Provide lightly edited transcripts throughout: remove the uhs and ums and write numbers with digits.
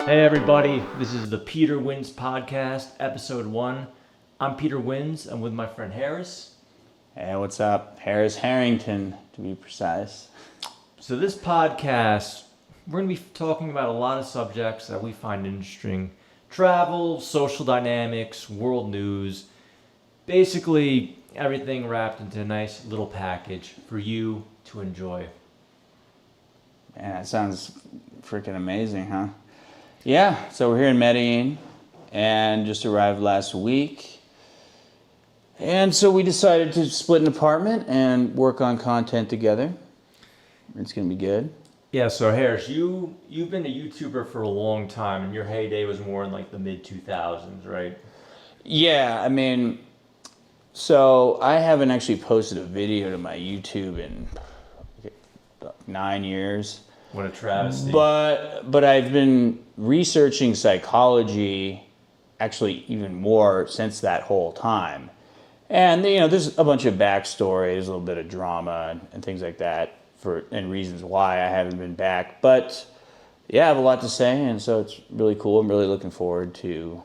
Hey everybody, this is the Peter Wins Podcast, episode 1. I'm Peter Wins. I'm with my friend Harris. Hey, what's up? Harris Harrington, to be precise. So this podcast, we're going to be talking about a lot of subjects that we find interesting. Travel, social dynamics, world news, basically everything wrapped into a nice little package for you to enjoy. Man, that sounds freaking amazing, huh? Yeah, so we're here in Medellin and just arrived last week. And so we decided to split an apartment and work on content together. It's going to be good. Yeah, so Harris, you've been a YouTuber for a long time, and your heyday was more in like the mid-2000s, right? Yeah, I mean, so I haven't actually posted a video to my YouTube in 9 years. What a travesty. But I've been researching psychology actually even more since that whole time. And there's a bunch of backstory, there's a little bit of drama and things like that and reasons why I haven't been back. But yeah, I have a lot to say, and so it's really cool. I'm really looking forward to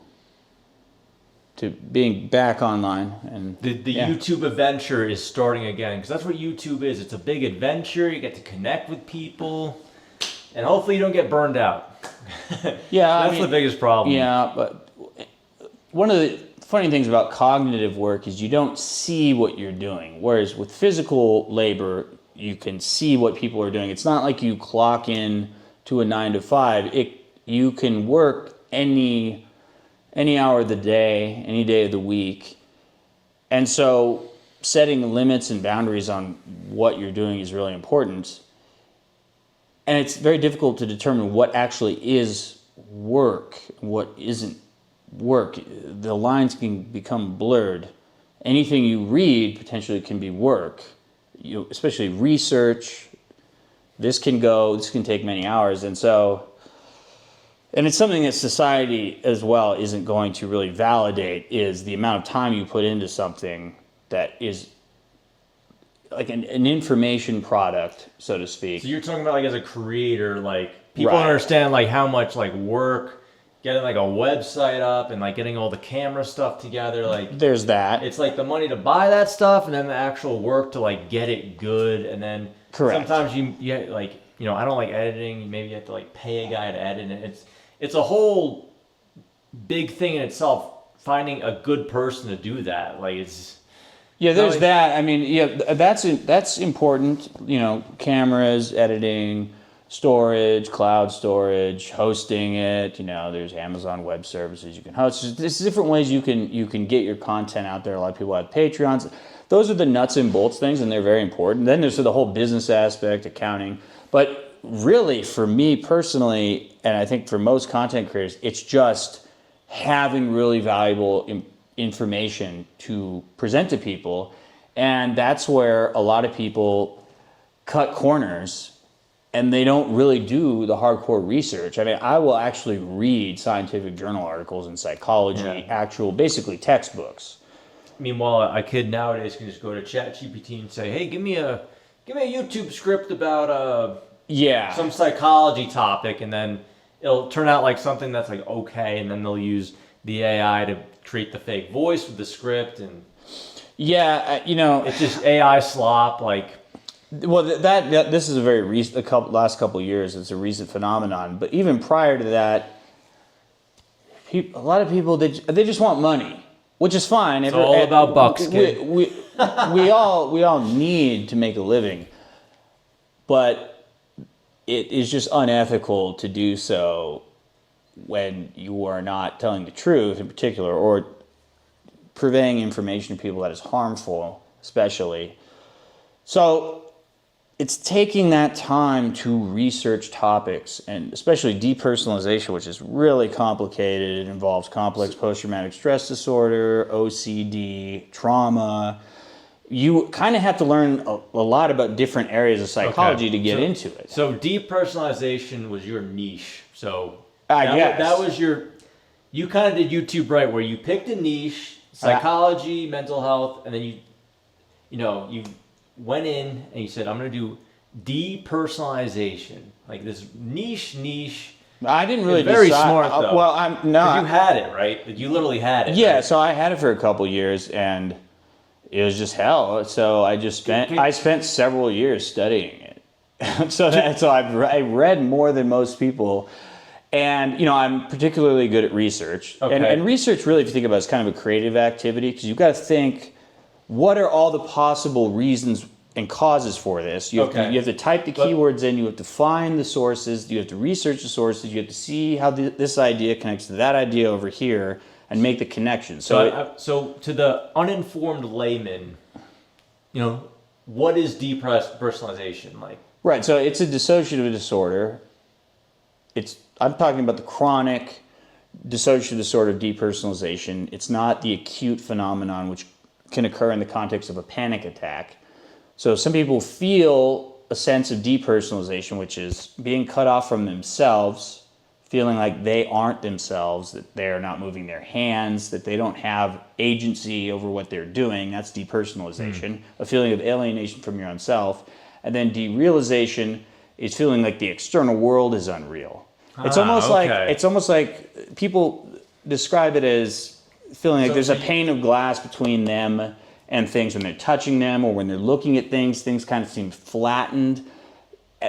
being back online. And the YouTube adventure is starting again, because that's what YouTube is. It's a big adventure. You get to connect with people, and hopefully you don't get burned out. Yeah, that's the biggest problem. Yeah, but one of the funny things about cognitive work is you don't see what you're doing, whereas with physical labor, you can see what people are doing. It's not like you clock in to a 9 to 5. You can work any hour of the day, any day of the week. And so setting limits and boundaries on what you're doing is really important. And it's very difficult to determine what actually is work and what isn't work. The lines can become blurred. Anything you read potentially can be work. Especially research. This can take many hours. And it's something that society as well isn't going to really validate, is the amount of time you put into something that is like an information product, so to speak. So you're talking about like as a creator, like people Right. understand like how much like work getting like a website up and like getting all the camera stuff together. Like There's that. it's like the money to buy that stuff and then the actual work to like get it good. And then Correct. sometimes you like, I don't like editing. Maybe you have to like pay a guy to edit it. It's a whole big thing in itself, finding a good person to do that. Like There's that. I mean, that's important. Cameras, editing, storage, cloud storage, hosting it. There's Amazon Web Services you can host. There's different ways you can get your content out there. A lot of people have Patreons. Those are the nuts and bolts things, and they're very important. Then there's the whole business aspect, accounting. But really, for me personally, and I think for most content creators, it's just having really valuable information to present to people. And that's where a lot of people cut corners and they don't really do the hardcore research. I mean, I will actually read scientific journal articles in psychology, actual basically textbooks. Meanwhile, a kid nowadays can just go to ChatGPT and say, "Hey, give me a YouTube script about some psychology topic," and then it'll turn out like something that's like okay, and then they'll use the AI to create the fake voice with the script, and it's just AI slop. Like, well, this is a very recent, last couple of years. It's a recent phenomenon, but even prior to that, a lot of people they just want money, which is fine. It's all about bucks, kid. We all need to make a living, but it is just unethical to do so when you are not telling the truth in particular, or purveying information to people that is harmful, especially. So it's taking that time to research topics, and especially depersonalization, which is really complicated. It involves complex post-traumatic stress disorder, OCD, trauma. You kind of have to learn a lot about different areas of psychology to get into it. So depersonalization was your niche. So I guess that was you kind of did YouTube right, where you picked a niche, psychology, mental health, and then you went in and you said, I'm going to do depersonalization, like this niche I didn't really Very decide. smart, though. Well, you had it, right? You literally had it. Yeah, right? so I had it for a couple years, and it was just hell. So I spent several years studying it. so I read more than most people. And, you know, I'm particularly good at research. Okay. And research, really, if you think about it, is kind of a creative activity, because you've got to think, what are all the possible reasons and causes for this? You have to type the keywords in, you have to find the sources, you have to research the sources, you have to see how this idea connects to that idea over here, and make the connection. So to the uninformed layman, you know, what is depersonalization like? Right, so it's a dissociative disorder. I'm talking about the chronic dissociative disorder of depersonalization. It's not the acute phenomenon which can occur in the context of a panic attack. So some people feel a sense of depersonalization, which is being cut off from themselves, feeling like they aren't themselves, that they're not moving their hands, that they don't have agency over what they're doing. That's depersonalization, a feeling of alienation from your own self. And then derealization is feeling like the external world is unreal. It's almost like people describe it as feeling like there's a pane of glass between them and things when they're touching them or when they're looking at things. Things kind of seem flattened.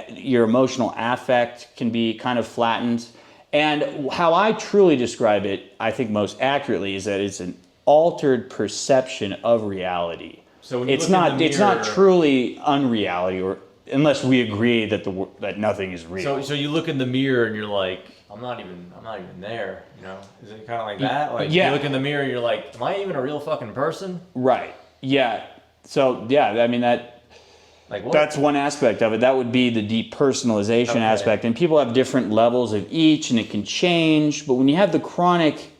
Your emotional affect can be kind of flattened. And how I truly describe it, I think most accurately, is that it's an altered perception of reality. So when it's not truly unreality, or unless we agree that nothing is real. So you look in the mirror and you're like, I'm not even there, you know? Is it kind of like that? Like you look in the mirror and you're like, am I even a real fucking person? Right. Yeah. So I mean that's one aspect of it. That would be the depersonalization aspect, and people have different levels of each, and it can change. But when you have the chronic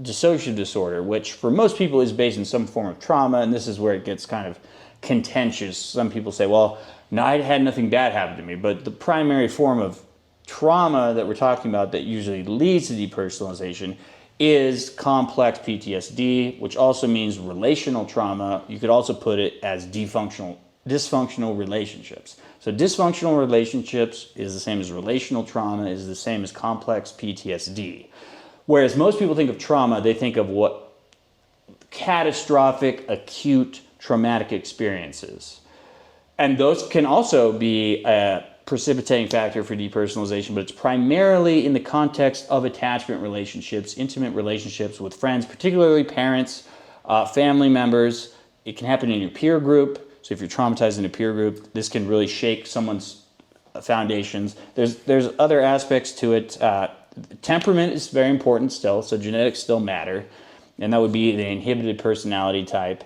dissociative disorder, which for most people is based in some form of trauma, and this is where it gets kind of contentious. Some people say, well, no, I had nothing bad happen to me, but the primary form of trauma that we're talking about that usually leads to depersonalization is complex PTSD, which also means relational trauma. You could also put it as dysfunctional relationships. So dysfunctional relationships is the same as relational trauma, is the same as complex PTSD. Whereas most people think of trauma, they think of what catastrophic, acute, traumatic experiences. And those can also be a precipitating factor for depersonalization, but it's primarily in the context of attachment relationships, intimate relationships with friends, particularly parents, family members. It can happen in your peer group. So if you're traumatized in a peer group, this can really shake someone's foundations. There's other aspects to it. Temperament is very important still, so genetics still matter, and that would be the inhibited personality type.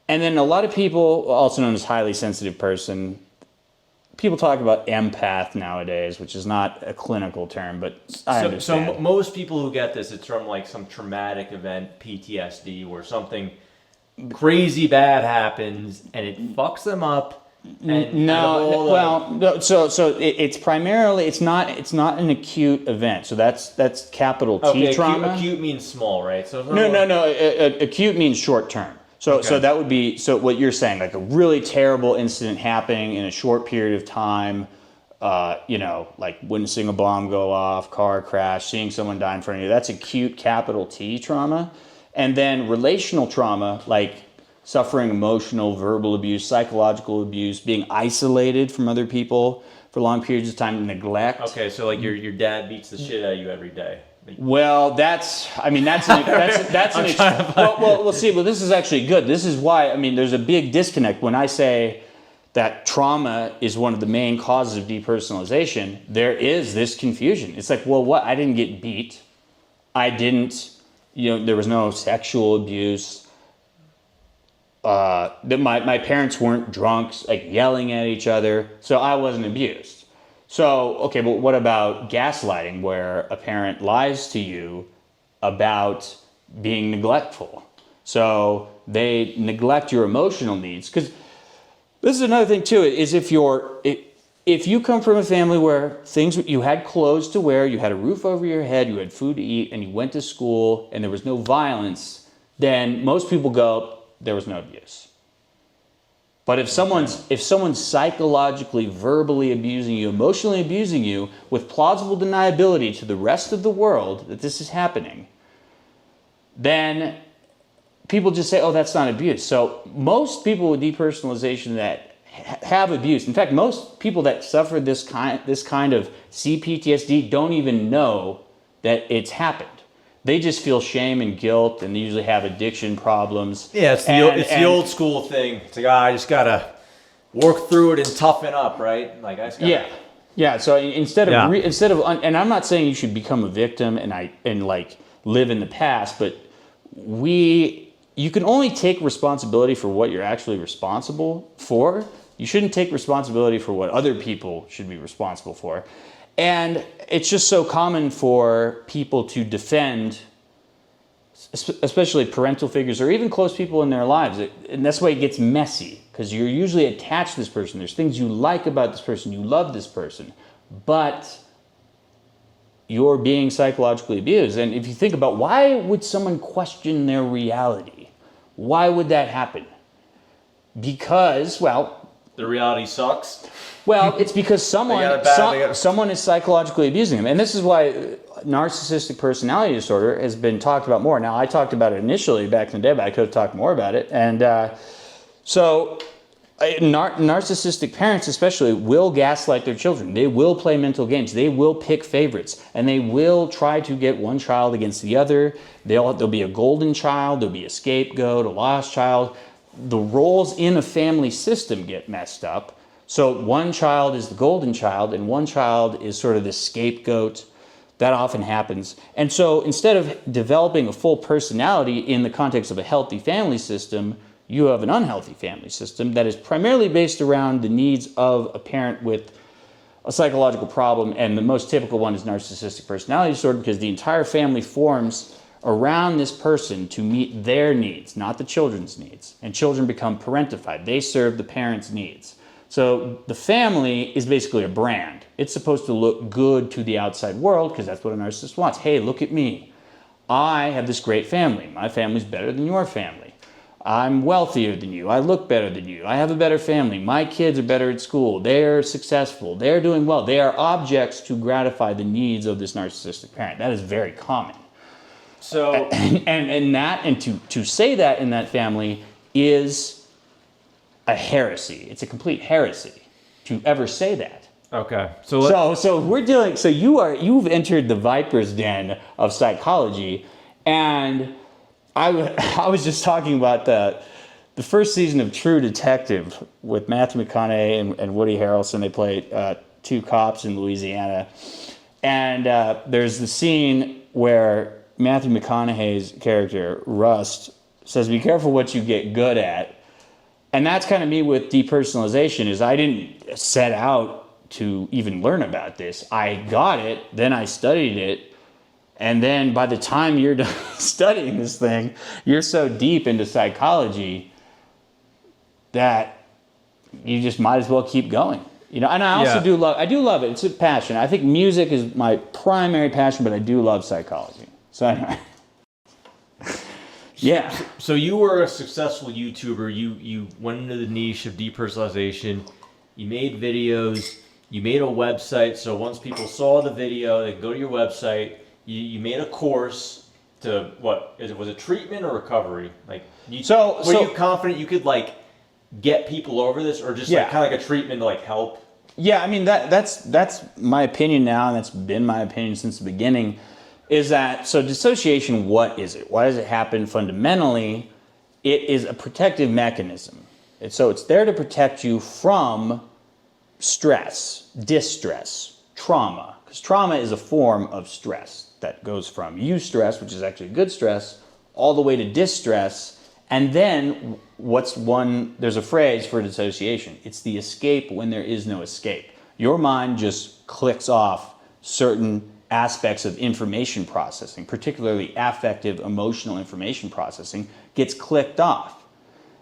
And then a lot of people, also known as highly sensitive person, people talk about empath nowadays, which is not a clinical term, but I understand. So most people who get this, it's from like some traumatic event, PTSD, where something crazy bad happens and it fucks them up. It's primarily it's not an acute event. So that's capital T trauma. Acute means small, right? So acute means short term. So that would be what you're saying, like a really terrible incident happening in a short period of time. Like witnessing a bomb go off, car crash, seeing someone die in front of you. That's acute capital T trauma. And then relational trauma, like suffering emotional, verbal abuse, psychological abuse, being isolated from other people for long periods of time, neglect. Okay, so like your dad beats the shit out of you every day. Well, that's an well, see, well, this is actually good. This is why, there's a big disconnect when I say that trauma is one of the main causes of depersonalization. There is this confusion. It's like, well, what? I didn't get beat. I didn't, there was no sexual abuse. That my parents weren't drunks, like yelling at each other, so I wasn't abused. So, okay, but what about gaslighting, where a parent lies to you about being neglectful? So they neglect your emotional needs. Because this is another thing too, is if you come from a family where you had clothes to wear, you had a roof over your head, you had food to eat, and you went to school, and there was no violence, then most people go, there was no abuse. But if someone's psychologically, verbally abusing you, emotionally abusing you with plausible deniability to the rest of the world that this is happening, then people just say, oh, that's not abuse. So most people with depersonalization that have abuse, in fact, most people that suffer this kind of CPTSD don't even know that it's happened. They just feel shame and guilt, and they usually have addiction problems. Yeah, it's the old school thing. It's like, I just gotta work through it and toughen up, right? Like I just gotta, yeah. So instead of and I'm not saying you should become a victim and like live in the past, but you can only take responsibility for what you're actually responsible for. You shouldn't take responsibility for what other people should be responsible for. And it's just so common for people to defend, especially parental figures or even close people in their lives. And that's why it gets messy, because you're usually attached to this person. There's things you like about this person. You love this person. But you're being psychologically abused. And if you think about, why would someone question their reality? Why would that happen? Because, well, the reality sucks. Well, it's because someone is psychologically abusing them. And this is why narcissistic personality disorder has been talked about more. Now, I talked about it initially back in the day, but I could have talked more about it. And narcissistic parents especially will gaslight their children. They will play mental games. They will pick favorites. And they will try to get one child against the other. There'll be a golden child. There'll be a scapegoat, a lost child. The roles in a family system get messed up. So one child is the golden child and one child is sort of the scapegoat. That often happens. And so instead of developing a full personality in the context of a healthy family system, you have an unhealthy family system that is primarily based around the needs of a parent with a psychological problem. And the most typical one is narcissistic personality disorder, because the entire family forms around this person to meet their needs, not the children's needs. And children become parentified. They serve the parents' needs. So the family is basically a brand. It's supposed to look good to the outside world because that's what a narcissist wants. Hey, look at me. I have this great family. My family's better than your family. I'm wealthier than you. I look better than you. I have a better family. My kids are better at school. They're successful. They're doing well. They are objects to gratify the needs of this narcissistic parent. That is very common. So to say that in that family is a heresy. It's a complete heresy to ever say that. Okay. So we're dealing. So you've entered the viper's den of psychology, and I was just talking about the first season of True Detective with Matthew McConaughey and Woody Harrelson. They play two cops in Louisiana, and there's the scene where Matthew McConaughey's character Rust says, "Be careful what you get good at." And that's kind of me with depersonalization, is I didn't set out to even learn about this. I got it, then I studied it, and then by the time you're done studying this thing, you're so deep into psychology that you just might as well keep going. You know, and I also do love it. It's a passion. I think music is my primary passion, but I do love psychology. So anyway. Yeah. So you were a successful YouTuber. You went into the niche of depersonalization. You made videos. You made a website. So once people saw the video, they go to your website. You made a course to was it treatment or recovery? Like, were you confident you could like get people over this, or just like kind of like a treatment to like help? Yeah, I mean that's my opinion now, and that's been my opinion since the beginning. Is that, so dissociation, what is it? Why does it happen? Fundamentally, it is a protective mechanism. So it's there to protect you from stress, distress, trauma. Because trauma is a form of stress that goes from eustress, which is actually good stress, all the way to distress. And then there's a phrase for dissociation. It's the escape when there is no escape. Your mind just clicks off certain aspects of information processing, particularly affective, emotional information processing, gets clicked off.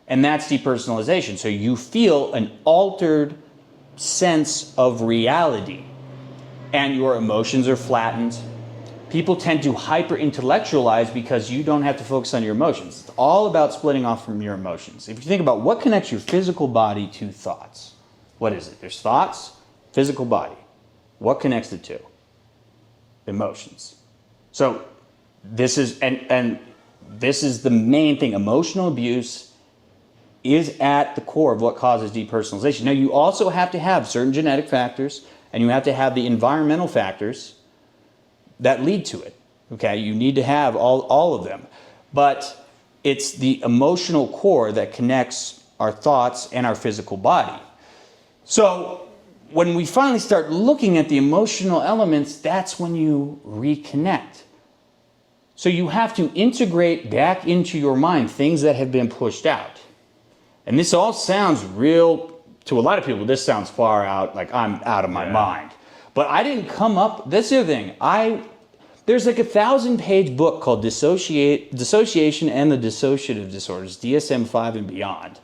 And that's depersonalization. So you feel an altered sense of reality, and your emotions are flattened, people tend to hyper-intellectualize because you don't have to focus on your emotions. It's all about splitting off from your emotions. If you think about what connects your physical body to thoughts, what is it? There's thoughts, physical body. What connects the two? Emotions. So this is, and this is the main thing. Emotional abuse is at the core of what causes depersonalization. Now, you also have to have certain genetic factors, and you have to have the environmental factors that lead to it. Okay, you need to have all of them. But it's the emotional core that connects our thoughts and our physical body. So when we finally start looking at the emotional elements, that's when you reconnect. So you have to integrate back into your mind things that have been pushed out. And this all sounds real, to a lot of people, this sounds far out, like I'm out of my mind. But I didn't come up, that's the other thing, there's like a 1,000-page book called Dissociation and the Dissociative Disorders, DSM-5 and beyond,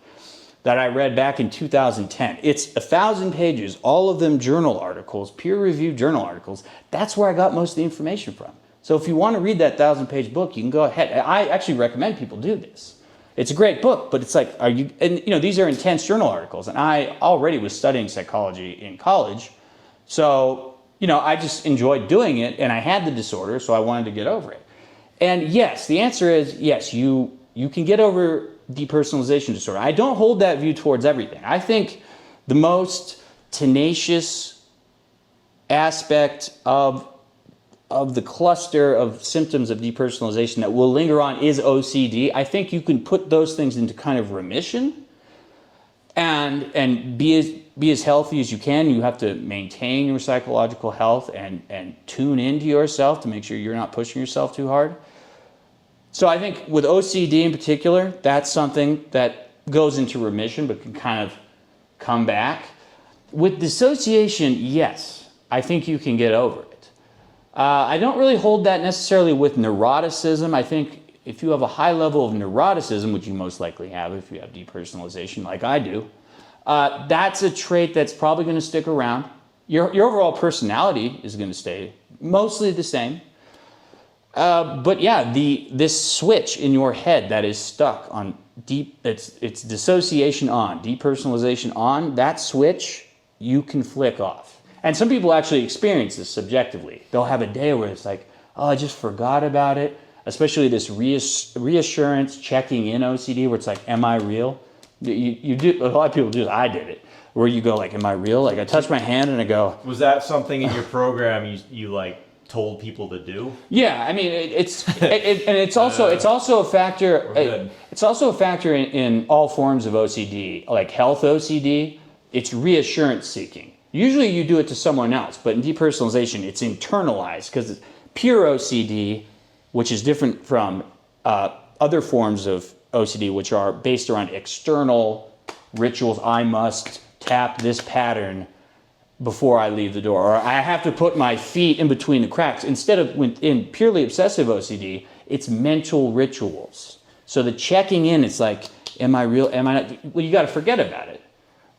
that I read back in 2010. It's 1,000 pages, all of them journal articles, peer-reviewed journal articles. That's where I got most of the information from. So if you want to read that 1,000-page book, you can go ahead. I actually recommend people do this. It's a great book, but it's like, these are intense journal articles, and I already was studying psychology in college, so, I just enjoyed doing it, and I had the disorder, so I wanted to get over it. And yes, the answer is yes, you can get over depersonalization disorder. I don't hold that view towards everything. I think the most tenacious aspect of the cluster of symptoms of depersonalization that will linger on is OCD. I think you can put those things into kind of remission and be as healthy as you can. You have to maintain your psychological health and tune into yourself to make sure you're not pushing yourself too hard. So I think with OCD in particular, that's something that goes into remission but can kind of come back. With dissociation, yes, I think you can get over it. I don't really hold that necessarily with neuroticism. I think if you have a high level of neuroticism, which you most likely have if you have depersonalization like I do, that's a trait that's probably going to stick around. Your overall personality is going to stay mostly the same. But yeah, this switch in your head that is stuck on it's dissociation on, depersonalization on, that switch you can flick off. And some people actually experience this subjectively. They'll have a day where it's like, oh, I just forgot about it. Especially this reassurance checking in OCD where it's like, am I real? You do, a lot of people do, I did it. Where you go like, am I real? Like I touch my hand and I go. Was that something in your program you like told people to do? Yeah, I mean, it's also a factor. It's also a factor in all forms of OCD, like health OCD. It's reassurance seeking. Usually you do it to someone else, but in depersonalization, it's internalized because it's pure OCD, which is different from other forms of OCD, which are based around external rituals. I must tap this pattern before I leave the door, or I have to put my feet in between the cracks. Instead of in purely obsessive OCD, it's mental rituals. So the checking in, it's like, am I real? Am I not? Well, you got to forget about it.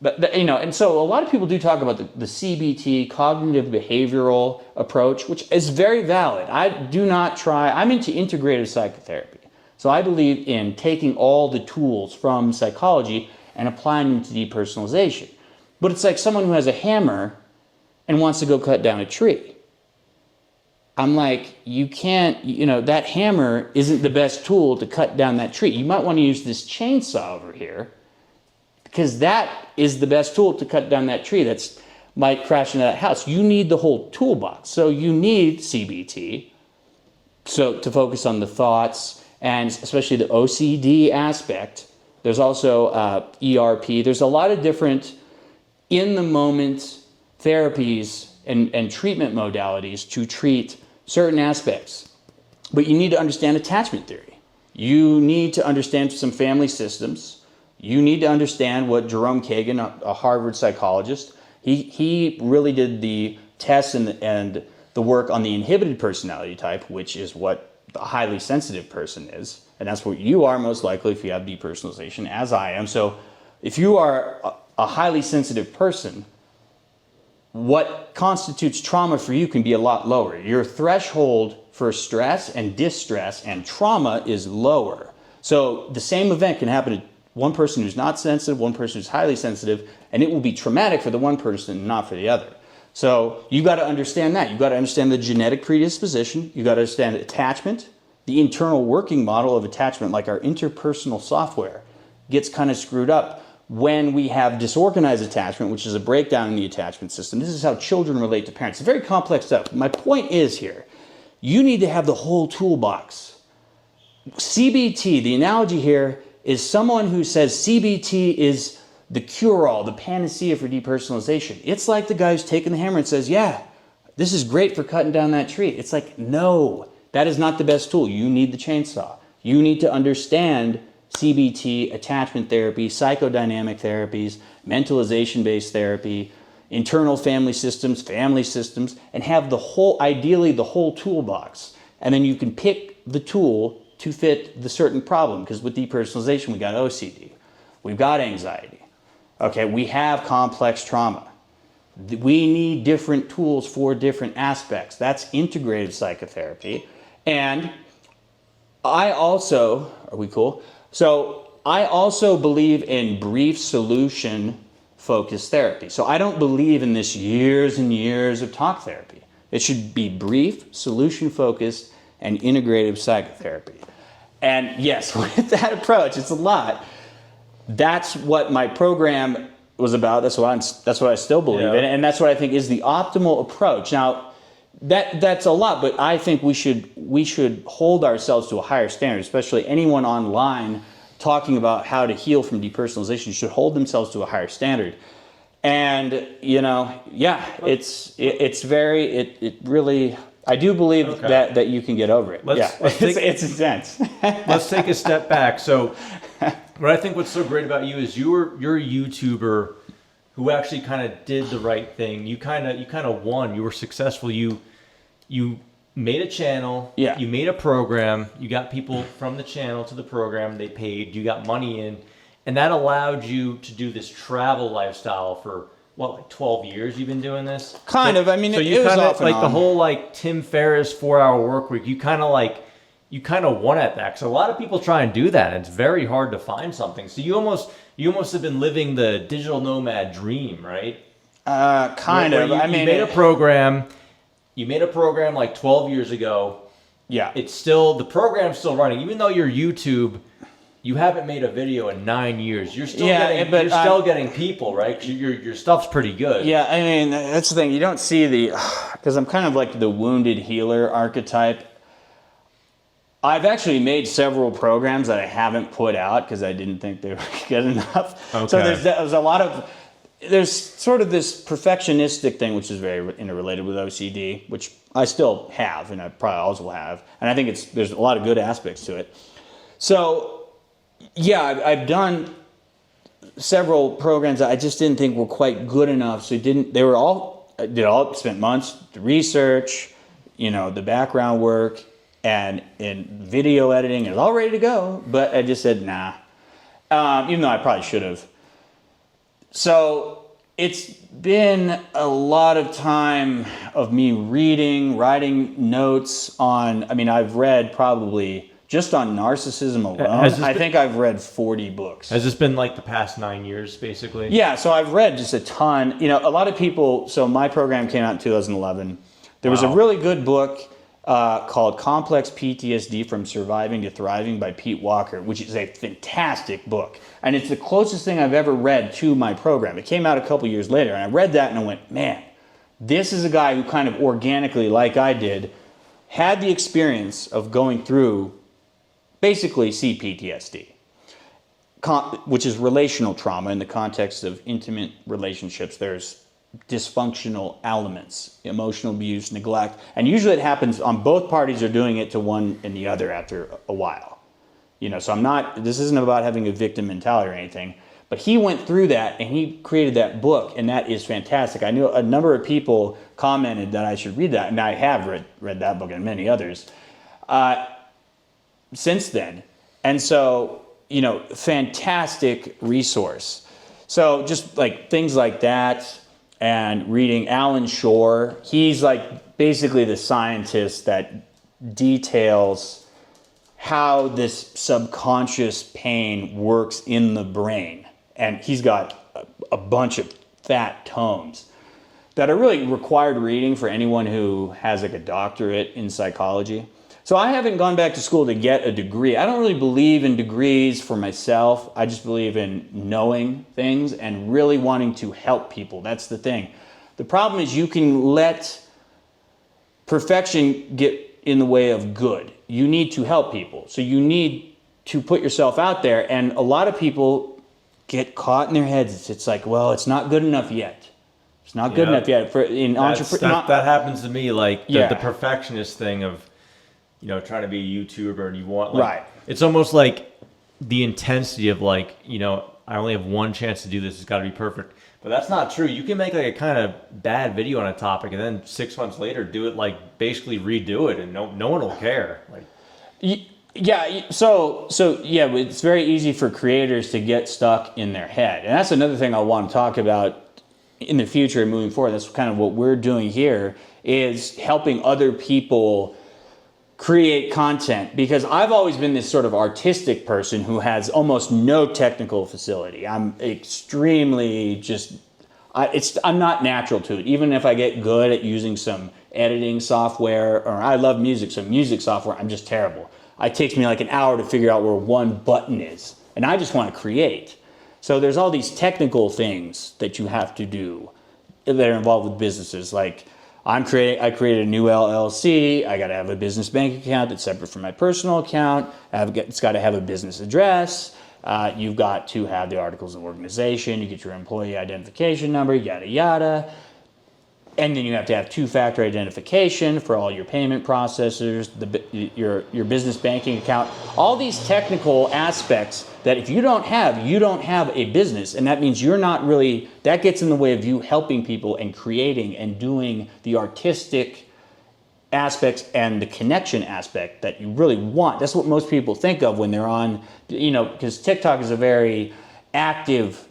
But, and so a lot of people do talk about the CBT, cognitive behavioral approach, which is very valid. I'm into integrative psychotherapy. So I believe in taking all the tools from psychology and applying them to depersonalization. But it's like someone who has a hammer and wants to go cut down a tree. I'm like, you can't, that hammer isn't the best tool to cut down that tree. You might want to use this chainsaw over here, because that is the best tool to cut down that tree that's might crash into that house. You need the whole toolbox. So you need CBT to focus on the thoughts and especially the OCD aspect. There's also ERP. There's a lot of different in-the-moment therapies and treatment modalities to treat certain aspects. But you need to understand attachment theory. You need to understand some family systems. You need to understand what Jerome Kagan, a Harvard psychologist, he really did the tests and the work on the inhibited personality type, which is what the highly sensitive person is. And that's what you are most likely if you have depersonalization, as I am. So if you are a highly sensitive person, what constitutes trauma for you can be a lot lower. Your threshold for stress and distress and trauma is lower. So the same event can happen to one person who's not sensitive, one person who's highly sensitive, and it will be traumatic for the one person and not for the other. So you got to understand that. You got to understand the genetic predisposition. You got to understand attachment. The internal working model of attachment, like our interpersonal software, gets kind of screwed up when we have disorganized attachment, which is a breakdown in the attachment system. This is how children relate to parents. It's very complex stuff. My point is here, you need to have the whole toolbox. CBT, the analogy here, is someone who says CBT is the cure-all, the panacea for depersonalization. It's like the guy who's taking the hammer and says, yeah, this is great for cutting down that tree. It's like, no, that is not the best tool. You need the chainsaw. You need to understand CBT, attachment therapy, psychodynamic therapies, mentalization-based therapy, internal family systems, and have the whole, ideally the whole toolbox. And then you can pick the tool to fit the certain problem, because with depersonalization, we got OCD, we've got anxiety, okay, we have complex trauma. We need different tools for different aspects. That's integrative psychotherapy. And I also, are we cool? So I also believe in brief solution focused therapy. So I don't believe in this years and years of talk therapy. It should be brief, solution focused, and integrative psychotherapy. And yes, with that approach, it's a lot. That's what my program was about. That's what I still believe in, and that's what I think is the optimal approach. Now, that's a lot, but I think we should hold ourselves to a higher standard, especially anyone online talking about how to heal from depersonalization should hold themselves to a higher standard. And you know, yeah, it's really, I do believe that you can get over it. It's intense. Let's take a step back. So what I think what's so great about you is you're a YouTuber who actually kind of did the right thing. You kind of won. You were successful. You made a channel. Yeah. You made a program. You got people from the channel to the program. They paid. You got money in, and that allowed you to do this travel lifestyle for what, like 12 years. You've been doing this. Kind of. I mean, so it was off and like on. the whole like Tim Ferriss 4-hour work week. You kind of won at that, because a lot of people try and do that, and it's very hard to find something. So you almost have been living the digital nomad dream, right? Kind of. I mean, you made a program like 12 years ago. Yeah. The program's still running, even though your YouTube, you haven't made a video in 9 years. You're still getting people, right? 'Cause your stuff's pretty good. Yeah, I mean, that's the thing. You don't see because I'm kind of like the wounded healer archetype. I've actually made several programs that I haven't put out because I didn't think they were good enough. Okay. So there's sort of this perfectionistic thing, which is very interrelated with OCD, which I still have, and I probably always will have. And I think there's a lot of good aspects to it. So, yeah, I've done several programs that I just didn't think were quite good enough. So spent months to research, the background work, and in video editing, and all ready to go, but I just said nah, even though I probably should have. So it's been a lot of time of me reading, writing notes on, I've read probably, just on narcissism alone, I think I've read 40 books. Has this been like the past 9 years, basically? Yeah, so I've read just a ton. A lot of people, so my program came out in 2011. There was a really good book called Complex PTSD From Surviving to Thriving by Pete Walker, which is a fantastic book. And it's the closest thing I've ever read to my program. It came out a couple years later, and I read that and I went, man, this is a guy who kind of organically, like I did, had the experience of going through basically CPTSD, which is relational trauma in the context of intimate relationships. There's dysfunctional elements, emotional abuse, neglect, and usually it happens on both parties are doing it to one and the other after a while. So this isn't about having a victim mentality or anything, but he went through that and he created that book, and that is fantastic. I knew a number of people commented that I should read that, and I have read that book and many others since then. And so, fantastic resource. So just like things like that. and reading Alan Shore. He's like basically the scientist that details how this subconscious pain works in the brain. And he's got a bunch of fat tomes that are really required reading for anyone who has like a doctorate in psychology. So I haven't gone back to school to get a degree. I don't really believe in degrees for myself. I just believe in knowing things and really wanting to help people. That's the thing. The problem is you can let perfection get in the way of good. You need to help people. So you need to put yourself out there. And a lot of people get caught in their heads. It's like, well, it's not good enough yet. It's not good enough yet. That happens to me, like the perfectionist thing of, you know, trying to be a YouTuber, and you want, like, right. It's almost like the intensity of, like, you know, I only have one chance to do this. It's got to be perfect. But that's not true. You can make like a kind of bad video on a topic, and then 6 months later do it, like, basically redo it, and no one will care. Like, yeah. So yeah, it's very easy for creators to get stuck in their head, and that's another thing I want to talk about in the future and moving forward. That's kind of what we're doing here, is helping other people create content, because I've always been this sort of artistic person who has almost no technical facility. I'm extremely I'm not natural to it. Even if I get good at using some editing software, or I love music, so music software, I'm just terrible. It takes me like an hour to figure out where one button is, and I just want to create. So there's all these technical things that you have to do that are involved with businesses. Like I created a new LLC. I got to have a business bank account that's separate from my personal account. It's got to have a business address. You've got to have the articles of organization. You get your employee identification number, yada, yada. And then you have to have two-factor identification for all your payment processors, your business banking account. All these technical aspects that if you don't have a business. And that means that gets in the way of you helping people and creating and doing the artistic aspects and the connection aspect that you really want. That's what most people think of when they're on, because TikTok is a very active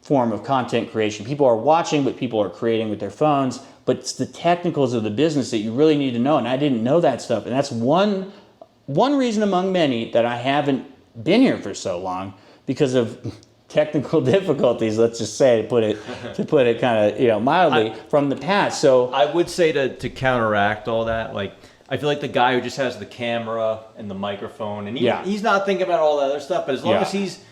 form of content creation. People are watching, but people are creating with their phones. But it's the technicals of the business that you really need to know. And I didn't know that stuff. And that's one reason among many that I haven't been here for so long, because of technical difficulties, let's just say, to put it kind of, mildly, from the past. So I would say to counteract all that, like, I feel like the guy who just has the camera and the microphone, and he's not thinking about all that other stuff, but as long as he's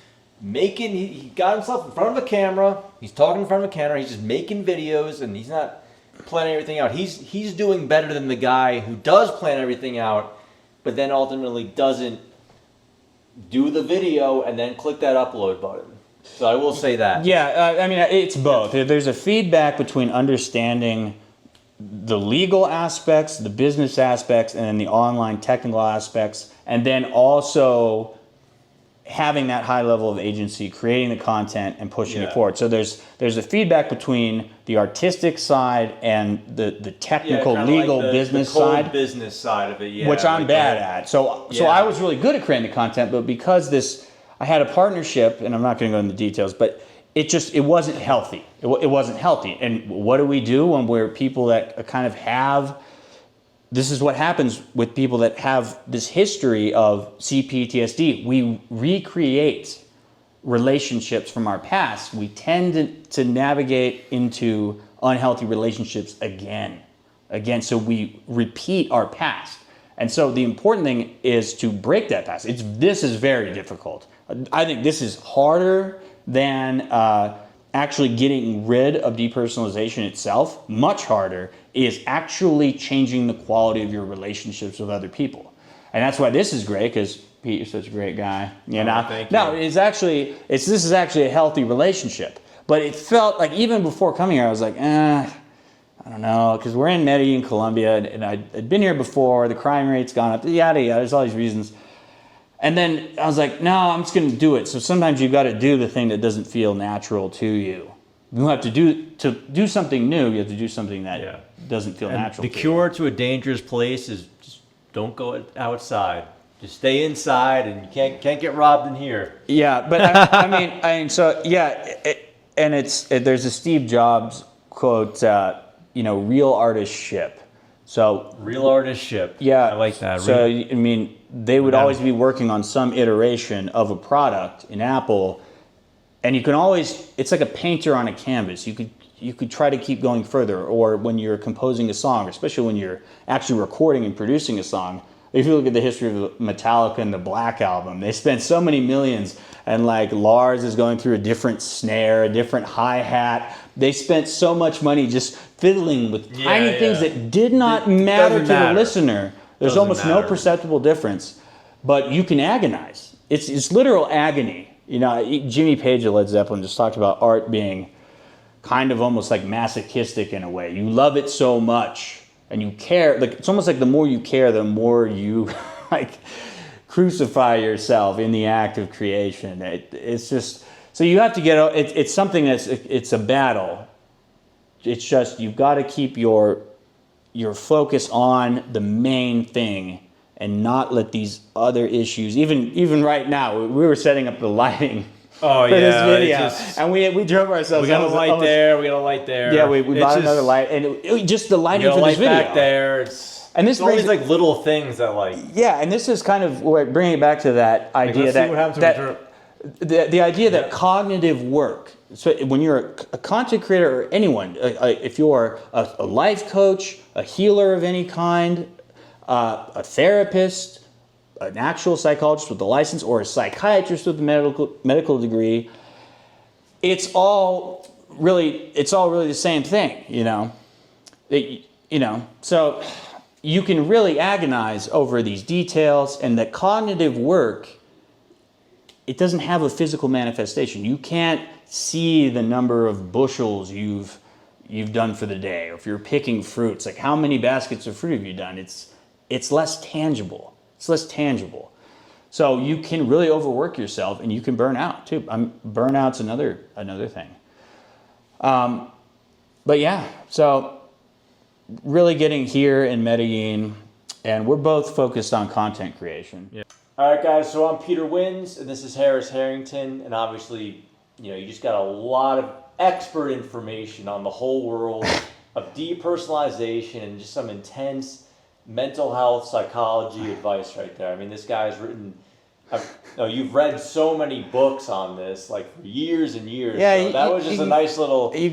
he got himself in front of a camera, he's talking in front of a camera, he's just making videos, and he's not planning everything out. He's doing better than the guy who does plan everything out, but then ultimately doesn't do the video and then click that upload button. So I will say that. Yeah, I mean, it's both. There's a feedback between understanding the legal aspects, the business aspects, and then the online technical aspects, and then also having that high level of agency, creating the content and pushing it forward. So there's a feedback between the artistic side and the technical, legal, like business the cold side. business side of it, which I'm bad at. So I was really good at creating the content, but because I had a partnership, and I'm not going to go into the details, but it wasn't healthy. It wasn't healthy. And what do we do when we're people that kind of have? This is what happens with people that have this history of CPTSD. We recreate relationships from our past. We tend to navigate into unhealthy relationships again. So we repeat our past. And so the important thing is to break that past. This is very difficult. I think this is harder than actually getting rid of depersonalization itself. Much harder is actually changing the quality of your relationships with other people. And that's why this is great, because Pete, you're such a great guy. Thank you. No, this is actually a healthy relationship. But it felt like even before coming here, I was like, I don't know, because we're in Medellin, Colombia, and I'd been here before, the crime rate's gone up, yada, yada, there's all these reasons. And then I was like, no, I'm just going to do it. So sometimes you've got to do the thing that doesn't feel natural to you. You have to do something new. You have to do something that doesn't feel natural. The cure to a dangerous place is just don't go outside. Just stay inside, and you can't get robbed in here. Yeah, but there's a Steve Jobs quote, real artists ship. So real artists ship. Yeah, I like that. So I mean, they would always be working on some iteration of a product in Apple, and you can always, it's like a painter on a canvas. You could try to keep going further, or when you're composing a song, especially when you're actually recording and producing a song. If you look at the history of Metallica and the Black Album, they spent so many millions, and like Lars is going through a different snare, a different hi-hat. They spent so much money just fiddling with tiny things that did not matter to the listener. There's almost no perceptible difference, but you can agonize. It's literal agony. Jimmy Page of Led Zeppelin just talked about art being kind of almost like masochistic in a way. You love it so much and you care. Like, it's almost like the more you care, the more you like crucify yourself in the act of creation. It's just, so you have to get, it's something it's a battle. It's just, you've got to keep your focus on the main thing and not let these other issues, even right now, we were setting up the lighting for this video, and we drove ourselves. We got a light there. We got a light there. Yeah, we bought another light, and just the lighting for this video. Back there. It's always like little things that like. Yeah, and this is kind of bringing it back to that idea the idea that cognitive work. So when you're a content creator or anyone, if you're a life coach, a healer of any kind, a therapist, an actual psychologist with a license, or a psychiatrist with a medical degree, it's all really the same thing, So you can really agonize over these details, and that cognitive work, it doesn't have a physical manifestation. You can't see the number of bushels you've done for the day, or if you're picking fruits, like how many baskets of fruit have you done? It's less tangible. It's less tangible. So you can really overwork yourself, and you can burn out too. Burnout's another thing. But yeah, so really getting here in Medellin, and we're both focused on content creation. Yeah. All right, guys. So I'm Peter Wins, and this is Harris Harrington, and obviously, you just got a lot of expert information on the whole world of depersonalization and just some intense mental health psychology advice right there. I mean, this guy's written. You've read so many books on this, like for years and years. Yeah, so that was just a nice little packaged.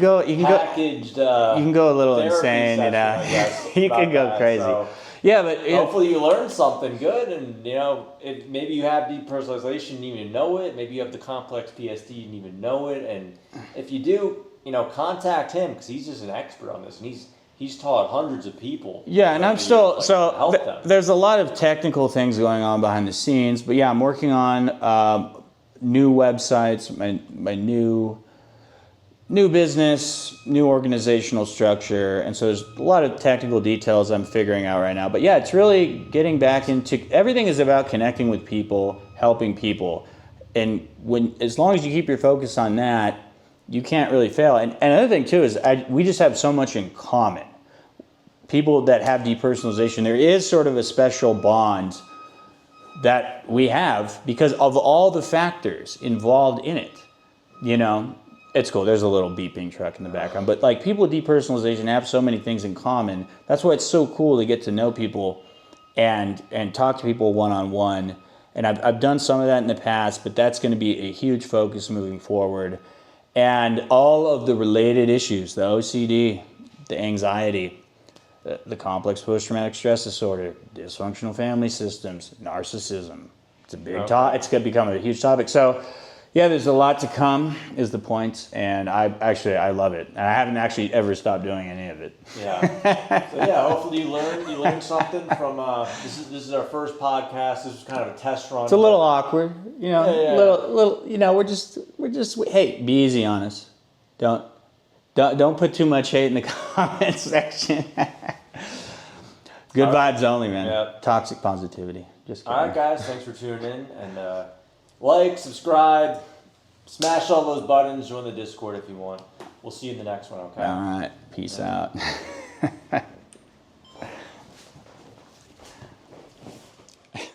You can go a little insane, you can go crazy. So, yeah, but hopefully you learned something good, and maybe you have depersonalization, you didn't even know it. Maybe you have the complex PSD, you didn't even know it. And if you do, contact him, because he's just an expert on this, and he's taught hundreds of people. Yeah, and I'm still there's a lot of technical things going on behind the scenes, but yeah, I'm working on new websites, my new business, new organizational structure, and so there's a lot of technical details I'm figuring out right now. But yeah, it's really getting back into, everything is about connecting with people, helping people, and as long as you keep your focus on that, you can't really fail. And another thing too is we just have so much in common. People that have depersonalization, there is sort of a special bond that we have because of all the factors involved in it. It's cool. There's a little beeping truck in the background. But like, people with depersonalization have so many things in common. That's why it's so cool to get to know people and talk to people one-on-one. And I've done some of that in the past, but that's going to be a huge focus moving forward. And all of the related issues, the OCD, the anxiety, the complex post-traumatic stress disorder, dysfunctional family systems, narcissism. It's a big topic. It's going to become a huge topic. So yeah, there's a lot to come, is the point, and I love it. And I haven't actually ever stopped doing any of it. Yeah. So yeah, hopefully you learned something from this is our first podcast. This is kind of a test run. It's a little awkward, little we're just hey, be easy on us. Don't put too much hate in the comment section. Good vibes only, man. Yep. Toxic positivity. Just kidding. All right, guys, thanks for tuning in, and like, subscribe, smash all those buttons, join the Discord if you want. We'll see you in the next one, okay? All right. Peace out.